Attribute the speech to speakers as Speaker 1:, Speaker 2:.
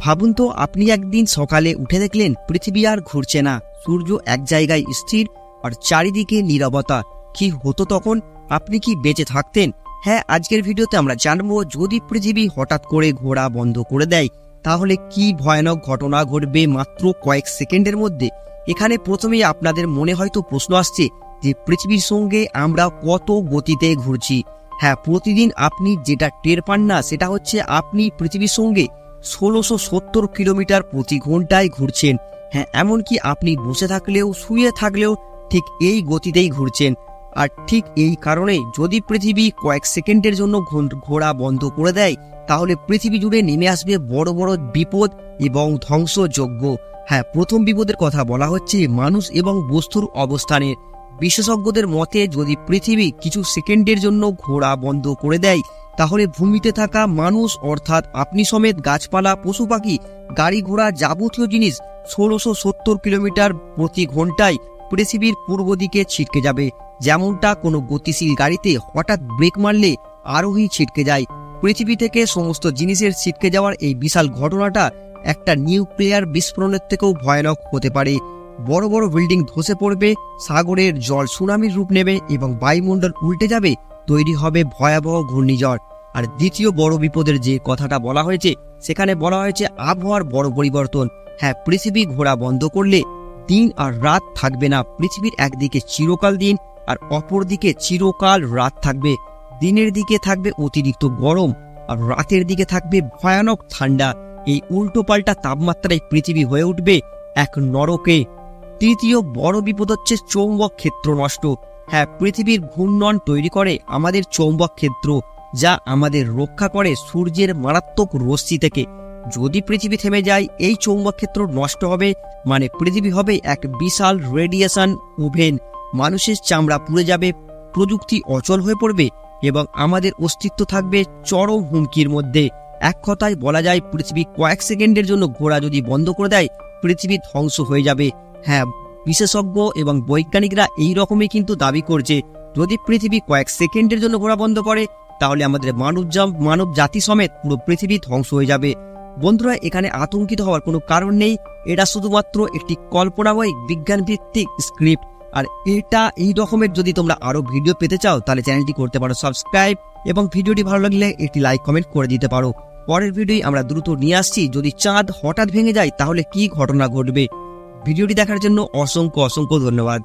Speaker 1: ভাবুন তো, আপনি একদিন সকালে উঠে দেখলেন পৃথিবী আর ঘুরছে না, সূর্য এক জায়গায় স্থির আর চারিদিকে নীরবতা। কি হতো তখন? আপনি কি বেঁচে থাকতেন? হ্যাঁ, আজকের ভিডিওতে আমরা জানবো, যদি পৃথিবী হঠাৎ করে ঘোরা বন্ধ করে দেয় তাহলে কি ভয়ানক ঘটনা ঘটবে মাত্র কয়েক সেকেন্ডের মধ্যে। এখানে প্রথমেই আপনাদের মনে হয়তো প্রশ্ন আসছে যে পৃথিবীর সঙ্গে আমরা কত গতিতে ঘুরছি। হ্যাঁ, প্রতিদিন আপনি যেটা টের পান না সেটা হচ্ছে আপনি পৃথিবীর সঙ্গে 1670 কিলোমিটার প্রতি ঘন্টায় ঘুরছেন। হ্যাঁ, এমনকি আপনি বসে থাকলেও শুয়ে থাকলেও ঠিক এই গতিতেই ঘুরছেন। আর ঠিক এই কারণেই যদি পৃথিবী কয়েক সেকেন্ডের জন্য ঘোরা বন্ধ করে দেয় তাহলে পৃথিবী জুড়ে নেমে আসবে বড় বড় বিপদ এবং ধ্বংসযজ্ঞ। হ্যাঁ, প্রথম বিপদের কথা বলা হচ্ছে মানুষ এবং বস্তুর অবস্থানের। বিশেষজ্ঞদের মতে যদি পৃথিবী কিছু সেকেন্ডের জন্য ঘোরা বন্ধ করে দেয় তাহলে ভূমিতে থাকা মানুষ অর্থাৎ আপনি সমেত গাছপালা, পশু পাখি, গাড়ি ঘোড়া যাবতীয় জিনিস 1670 কিলোমিটার প্রতি ঘন্টায় পৃথিবীর পূর্ব দিকে ছিটকে যাবে। যেমনটা কোনো গতিশীল গাড়িতে হঠাৎ ব্রেক মারলে আরোহী ছিটকে যায়, পৃথিবী থেকে সমস্ত জিনিসের ছিটকে যাওয়ার এই বিশাল ঘটনাটা একটা নিউক্লিয়ার বিস্ফোরণের থেকেও ভয়ানক হতে পারে। বড় বড় বিল্ডিং ধসে পড়বে, সাগরের জল সুনামির রূপ নেবে এবং বায়ুমণ্ডল উল্টে যাবে, তৈরি হবে ভয়াবহ ঘূর্ণিঝড়। আর দ্বিতীয় বড় বিপদের যে কথাটা বলা হয়েছে সেখানে বলা হয়েছে আবহাওয়ার বড় পরিবর্তন। হ্যাঁ, পৃথিবী ঘোরা বন্ধ করলে দিন আর রাত থাকবে না। পৃথিবীর একদিকে চিরকাল দিন আর অপরদিকে চিরকাল রাত থাকবে। দিনের দিকে থাকবে অতিরিক্ত গরম আর রাতের দিকে থাকবে ভয়ানক ঠান্ডা। এই উল্টো পাল্টা তাপমাত্রায় পৃথিবী হয়ে উঠবে এক নরকে। তৃতীয় বড় বিপদ হচ্ছে চৌম্বক ক্ষেত্র নষ্ট। হ্যাঁ, পৃথিবীর ঘূর্ণন তৈরি করে আমাদের চৌম্বক ক্ষেত্র, যা আমাদের রক্ষা করে সূর্যের মারাত্মক রশ্মি থেকে। যদি পৃথিবী থেমে যায় এই চৌম্বক ক্ষেত্র নষ্ট হবে, মানে পৃথিবী হবে এক বিশাল রেডিয়েশন ওভেন। মানুষের চামড়া পুড়ে যাবে, প্রযুক্তি অচল হয়ে পড়বে এবং আমাদের অস্তিত্ব থাকবে চরম হুমকির মধ্যে। এক কথায় বলা যায়, পৃথিবী কয়েক সেকেন্ডের জন্য ঘোরা যদি বন্ধ করে দেয় পৃথিবী ধ্বংস হয়ে যাবে। হ্যাঁ, বিশেষজ্ঞ এবং বৈজ্ঞানিকরা এই রকমই কিন্তু দাবি করছে, যদি পৃথিবী কয়েক সেকেন্ডের জন্য ঘোরা বন্ধ করে তাহলে আমাদের মানব জাতি সমেত পুরো পৃথিবী ধ্বংস হয়ে যাবে। বন্ধুরা, এখানে আতঙ্কিত হওয়ার কোনো কারণ নেই, এটা শুধুমাত্র একটি কল্পনাময় বিজ্ঞান ভিত্তিক স্ক্রিপ্ট। আর এই রকমের যদি তোমরা আরো ভিডিও পেতে চাও তাহলে চ্যানেলটি করতে পারো সাবস্ক্রাইব এবং ভিডিওটি ভালো লাগলে একটি লাইক কমেন্ট করে দিতে পারো। পরের ভিডিও আমরা দ্রুত নিয়ে আসছি, যদি চাঁদ হঠাৎ ভেঙে যায় তাহলে কি ঘটনা ঘটবে। ভিডিওটি দেখার জন্য অসংখ্য ধন্যবাদ।